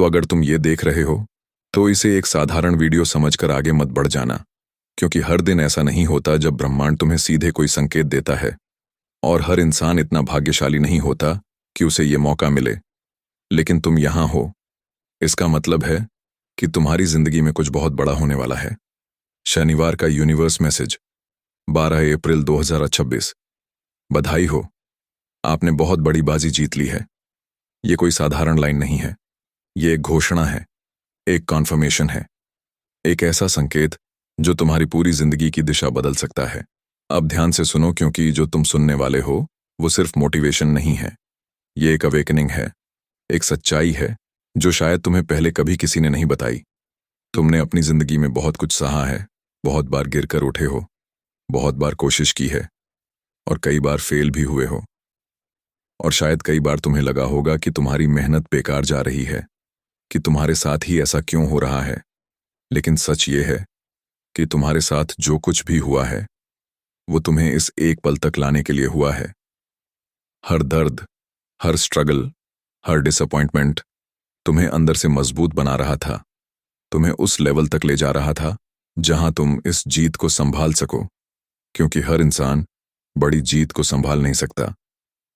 तो अगर तुम ये देख रहे हो तो इसे एक साधारण वीडियो समझकर आगे मत बढ़ जाना, क्योंकि हर दिन ऐसा नहीं होता जब ब्रह्मांड तुम्हें सीधे कोई संकेत देता है, और हर इंसान इतना भाग्यशाली नहीं होता कि उसे ये मौका मिले। लेकिन तुम यहां हो, इसका मतलब है कि तुम्हारी जिंदगी में कुछ बहुत बड़ा होने वाला है। शनिवार का यूनिवर्स मैसेज, 12 अप्रैल 2026। बधाई हो, आपने बहुत बड़ी बाजी जीत ली है। ये कोई साधारण लाइन नहीं है, ये एक घोषणा है, एक कॉन्फर्मेशन है, एक ऐसा संकेत जो तुम्हारी पूरी जिंदगी की दिशा बदल सकता है। अब ध्यान से सुनो, क्योंकि जो तुम सुनने वाले हो वो सिर्फ मोटिवेशन नहीं है, ये एक अवेकनिंग है, एक सच्चाई है जो शायद तुम्हें पहले कभी किसी ने नहीं बताई। तुमने अपनी जिंदगी में बहुत कुछ सहा है, बहुत बार गिरकर उठे हो, बहुत बार कोशिश की है, और कई बार फेल भी हुए हो। और शायद कई बार तुम्हें लगा होगा कि तुम्हारी मेहनत बेकार जा रही है, कि तुम्हारे साथ ही ऐसा क्यों हो रहा है। लेकिन सच ये है कि तुम्हारे साथ जो कुछ भी हुआ है वो तुम्हें इस एक पल तक लाने के लिए हुआ है। हर दर्द, हर स्ट्रगल, हर डिसअपॉइंटमेंट तुम्हें अंदर से मजबूत बना रहा था, तुम्हें उस लेवल तक ले जा रहा था जहां तुम इस जीत को संभाल सको। क्योंकि हर इंसान बड़ी जीत को संभाल नहीं सकता,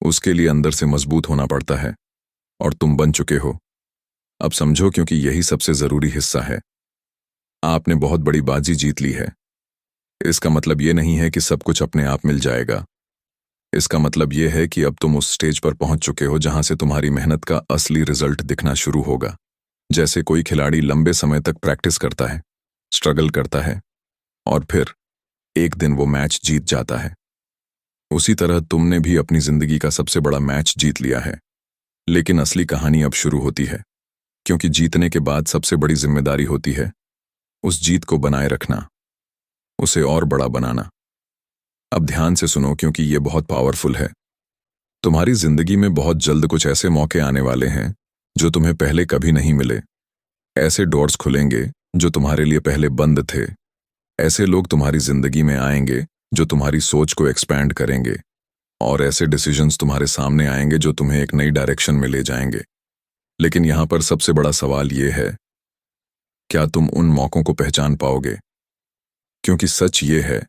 उसके लिए अंदर से मजबूत होना पड़ता है, और तुम बन चुके हो। अब समझो, क्योंकि यही सबसे जरूरी हिस्सा है। आपने बहुत बड़ी बाजी जीत ली है। इसका मतलब ये नहीं है कि सब कुछ अपने आप मिल जाएगा। इसका मतलब ये है कि अब तुम उस स्टेज पर पहुंच चुके हो जहां से तुम्हारी मेहनत का असली रिजल्ट दिखना शुरू होगा। जैसे कोई खिलाड़ी लंबे समय तक प्रैक्टिस करता है, स्ट्रगल करता है, और फिर एक दिन वो मैच जीत जाता है। उसी तरह तुमने भी अपनी जिंदगी का सबसे बड़ा मैच जीत लिया है। लेकिन असली कहानी अब शुरू होती है, क्योंकि जीतने के बाद सबसे बड़ी जिम्मेदारी होती है उस जीत को बनाए रखना, उसे और बड़ा बनाना। अब ध्यान से सुनो, क्योंकि ये बहुत पावरफुल है। तुम्हारी जिंदगी में बहुत जल्द कुछ ऐसे मौके आने वाले हैं जो तुम्हें पहले कभी नहीं मिले। ऐसे डोर्स खुलेंगे जो तुम्हारे लिए पहले बंद थे। ऐसे लोग तुम्हारी जिंदगी में आएंगे जो तुम्हारी सोच को एक्सपैंड करेंगे, और ऐसे डिसीजंस तुम्हारे सामने आएंगे जो तुम्हें एक नई डायरेक्शन में ले जाएंगे। लेकिन यहां पर सबसे बड़ा सवाल यह है, क्या तुम उन मौकों को पहचान पाओगे? क्योंकि सच ये है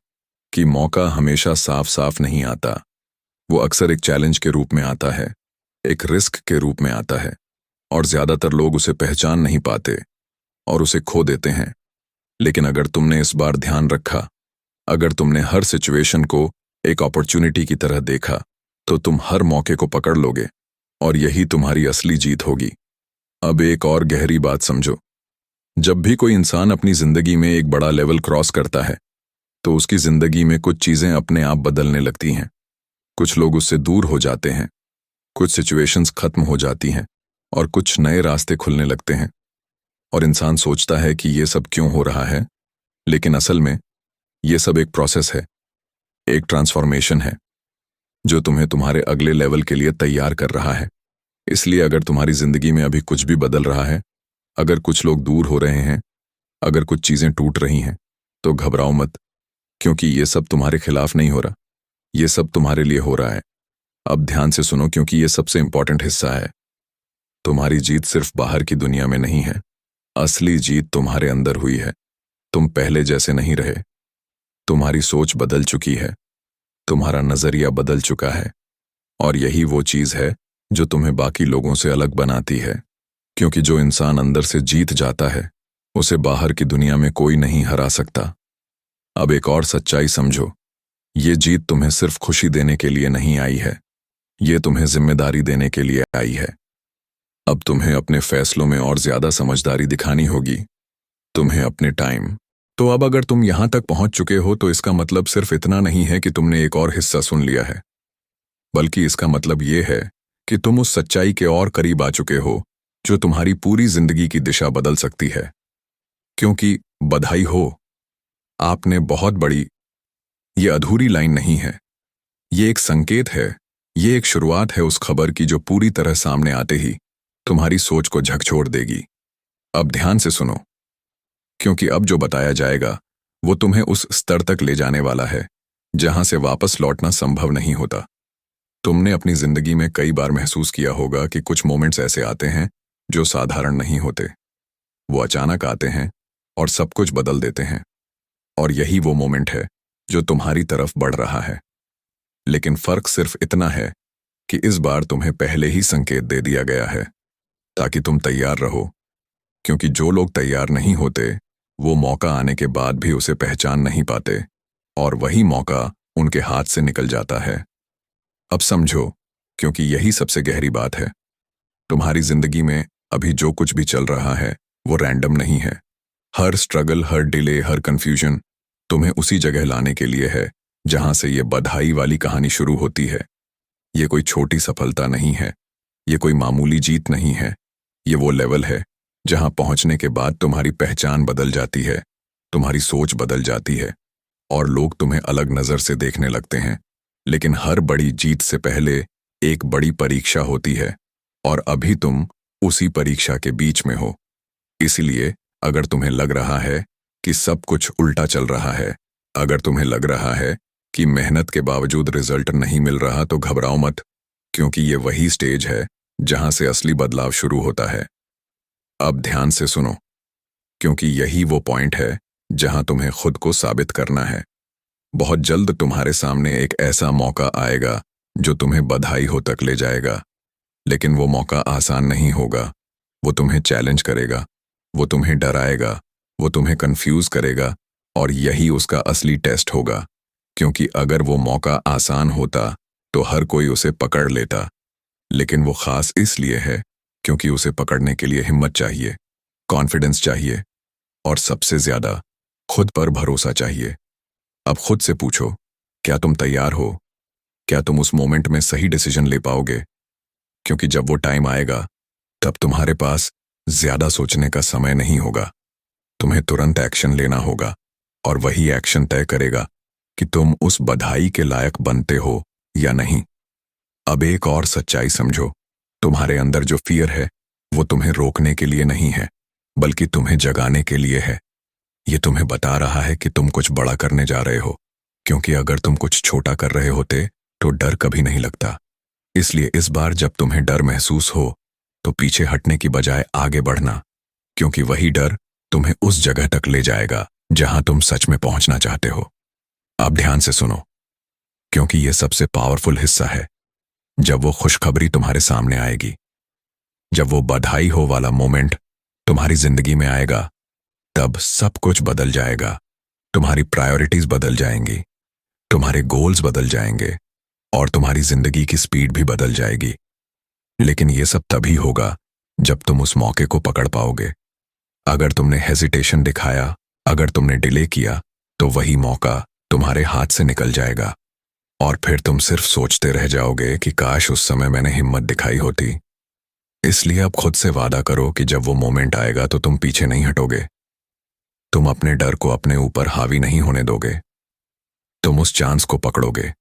कि मौका हमेशा साफ साफ नहीं आता। वो अक्सर एक चैलेंज के रूप में आता है, एक रिस्क के रूप में आता है, और ज्यादातर लोग उसे पहचान नहीं पाते और उसे खो देते हैं। लेकिन अगर तुमने इस बार ध्यान रखा, अगर तुमने हर सिचुएशन को एक अपॉर्चुनिटी की तरह देखा, तो तुम हर मौके को पकड़ लोगे, और यही तुम्हारी असली जीत होगी। अब एक और गहरी बात समझो। जब भी कोई इंसान अपनी जिंदगी में एक बड़ा लेवल क्रॉस करता है तो उसकी जिंदगी में कुछ चीजें अपने आप बदलने लगती हैं। कुछ लोग उससे दूर हो जाते हैं, कुछ सिचुएशंस खत्म हो जाती हैं, और कुछ नए रास्ते खुलने लगते हैं। और इंसान सोचता है कि ये सब क्यों हो रहा है, लेकिन असल में ये सब एक प्रोसेस है, एक ट्रांसफॉर्मेशन है जो तुम्हें तुम्हारे अगले लेवल के लिए तैयार कर रहा है। इसलिए अगर तुम्हारी जिंदगी में अभी कुछ भी बदल रहा है, अगर कुछ लोग दूर हो रहे हैं, अगर कुछ चीजें टूट रही हैं, तो घबराओ मत, क्योंकि ये सब तुम्हारे खिलाफ नहीं हो रहा, ये सब तुम्हारे लिए हो रहा है। अब ध्यान से सुनो, क्योंकि ये सबसे इंपॉर्टेंट हिस्सा है। तुम्हारी जीत सिर्फ बाहर की दुनिया में नहीं है, असली जीत तुम्हारे अंदर हुई है। तुम पहले जैसे नहीं रहे, तुम्हारी सोच बदल चुकी है, तुम्हारा नजरिया बदल चुका है, और यही वो चीज है जो तुम्हें बाकी लोगों से अलग बनाती है। क्योंकि जो इंसान अंदर से जीत जाता है, उसे बाहर की दुनिया में कोई नहीं हरा सकता। अब एक और सच्चाई समझो, ये जीत तुम्हें सिर्फ खुशी देने के लिए नहीं आई है, ये तुम्हें जिम्मेदारी देने के लिए आई है। अब तुम्हें अपने फैसलों में और ज्यादा समझदारी दिखानी होगी, तुम्हें अपने टाइम। तो अब अगर तुम यहां तक पहुंच चुके हो, तो इसका मतलब सिर्फ इतना नहीं है कि तुमने एक और हिस्सा सुन लिया है, बल्कि इसका मतलब यह है कि तुम उस सच्चाई के और करीब आ चुके हो जो तुम्हारी पूरी जिंदगी की दिशा बदल सकती है। क्योंकि बधाई हो, आपने बहुत बड़ी, ये अधूरी लाइन नहीं है, ये एक संकेत है, ये एक शुरुआत है उस खबर की जो पूरी तरह सामने आते ही तुम्हारी सोच को झकझोर देगी। अब ध्यान से सुनो, क्योंकि अब जो बताया जाएगा वो तुम्हें उस स्तर तक ले जाने वाला है जहां से वापस लौटना संभव नहीं होता। तुमने अपनी जिंदगी में कई बार महसूस किया होगा कि कुछ मोमेंट्स ऐसे आते हैं जो साधारण नहीं होते। वो अचानक आते हैं और सब कुछ बदल देते हैं। और यही वो मोमेंट है जो तुम्हारी तरफ बढ़ रहा है। लेकिन फर्क सिर्फ इतना है कि इस बार तुम्हें पहले ही संकेत दे दिया गया है ताकि तुम तैयार रहो, क्योंकि जो लोग तैयार नहीं होते वो मौका आने के बाद भी उसे पहचान नहीं पाते और वही मौका उनके हाथ से निकल जाता है। अब समझो, क्योंकि यही सबसे गहरी बात है। तुम्हारी जिंदगी में अभी जो कुछ भी चल रहा है वो रैंडम नहीं है। हर स्ट्रगल, हर डिले, हर कंफ्यूजन तुम्हें उसी जगह लाने के लिए है जहां से ये बधाई वाली कहानी शुरू होती है। ये कोई छोटी सफलता नहीं है, ये कोई मामूली जीत नहीं है। ये वो लेवल है जहां पहुंचने के बाद तुम्हारी पहचान बदल जाती है, तुम्हारी सोच बदल जाती है और लोग तुम्हें अलग नजर से देखने लगते हैं। लेकिन हर बड़ी जीत से पहले एक बड़ी परीक्षा होती है और अभी तुम उसी परीक्षा के बीच में हो। इसलिए अगर तुम्हें लग रहा है कि सब कुछ उल्टा चल रहा है, अगर तुम्हें लग रहा है कि मेहनत के बावजूद रिजल्ट नहीं मिल रहा, तो घबराओ मत, क्योंकि ये वही स्टेज है जहां से असली बदलाव शुरू होता है। अब ध्यान से सुनो, क्योंकि यही वो पॉइंट है जहां तुम्हें खुद को साबित करना है। बहुत जल्द तुम्हारे सामने एक ऐसा मौका आएगा जो तुम्हें बधाई हो तक ले जाएगा। लेकिन वो मौका आसान नहीं होगा। वो तुम्हें चैलेंज करेगा, वो तुम्हें डराएगा, वो तुम्हें कंफ्यूज करेगा और यही उसका असली टेस्ट होगा। क्योंकि अगर वो मौका आसान होता तो हर कोई उसे पकड़ लेता, लेकिन वो खास इसलिए है क्योंकि उसे पकड़ने के लिए हिम्मत चाहिए, कॉन्फिडेंस चाहिए और सबसे ज्यादा खुद पर भरोसा चाहिए। अब खुद से पूछो, क्या तुम तैयार हो? क्या तुम उस मोमेंट में सही डिसीजन ले पाओगे? क्योंकि जब वो टाइम आएगा तब तुम्हारे पास ज्यादा सोचने का समय नहीं होगा। तुम्हें तुरंत एक्शन लेना होगा और वही एक्शन तय करेगा कि तुम उस बधाई के लायक बनते हो या नहीं। अब एक और सच्चाई समझो, तुम्हारे अंदर जो फियर है वो तुम्हें रोकने के लिए नहीं है, बल्कि तुम्हें जगाने के लिए है। ये तुम्हें बता रहा है कि तुम कुछ बड़ा करने जा रहे हो, क्योंकि अगर तुम कुछ छोटा कर रहे होते तो डर कभी नहीं लगता। इसलिए इस बार जब तुम्हें डर महसूस हो तो पीछे हटने की बजाय आगे बढ़ना, क्योंकि वही डर तुम्हें उस जगह तक ले जाएगा जहां तुम सच में पहुंचना चाहते हो। अब ध्यान से सुनो, क्योंकि यह सबसे पावरफुल हिस्सा है। जब वो खुशखबरी तुम्हारे सामने आएगी, जब वो बधाई हो वाला मोमेंट तुम्हारी जिंदगी में आएगा, तब सब कुछ बदल जाएगा। तुम्हारी प्रायोरिटीज बदल जाएंगी, तुम्हारे गोल्स बदल जाएंगे और तुम्हारी जिंदगी की स्पीड भी बदल जाएगी। लेकिन ये सब तभी होगा जब तुम उस मौके को पकड़ पाओगे। अगर तुमने हेजिटेशन दिखाया, अगर तुमने डिले किया, तो वही मौका तुम्हारे हाथ से निकल जाएगा और फिर तुम सिर्फ सोचते रह जाओगे कि काश उस समय मैंने हिम्मत दिखाई होती। इसलिए अब खुद से वादा करो कि जब वो मोमेंट आएगा तो तुम पीछे नहीं हटोगे। तुम अपने डर को अपने ऊपर हावी नहीं होने दोगे। तुम उस चांस को पकड़ोगे,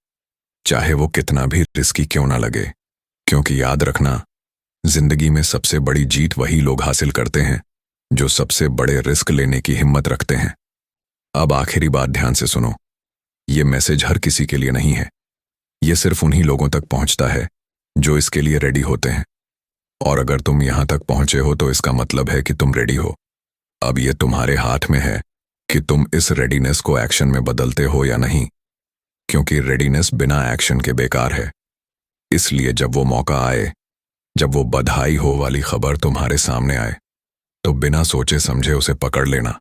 चाहे वो कितना भी रिस्की क्यों ना लगे। क्योंकि याद रखना, जिंदगी में सबसे बड़ी जीत वही लोग हासिल करते हैं जो सबसे बड़े रिस्क लेने की हिम्मत रखते हैं। अब आखिरी बात ध्यान से सुनो, ये मैसेज हर किसी के लिए नहीं है। ये सिर्फ उन्हीं लोगों तक पहुंचता है जो इसके लिए रेडी होते हैं। और अगर तुम यहां तक पहुंचे हो तो इसका मतलब है कि तुम रेडी हो। अब ये तुम्हारे हाथ में है कि तुम इस रेडीनेस को एक्शन में बदलते हो या नहीं, क्योंकि रेडीनेस बिना एक्शन के बेकार है। इसलिए जब वो मौका आए, जब वो बधाई हो वाली खबर तुम्हारे सामने आए, तो बिना सोचे समझे उसे पकड़ लेना,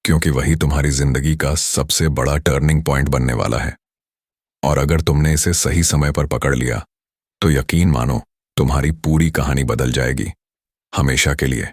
क्योंकि वही तुम्हारी जिंदगी का सबसे बड़ा टर्निंग पॉइंट बनने वाला है। और अगर तुमने इसे सही समय पर पकड़ लिया तो यकीन मानो तुम्हारी पूरी कहानी बदल जाएगी, हमेशा के लिए।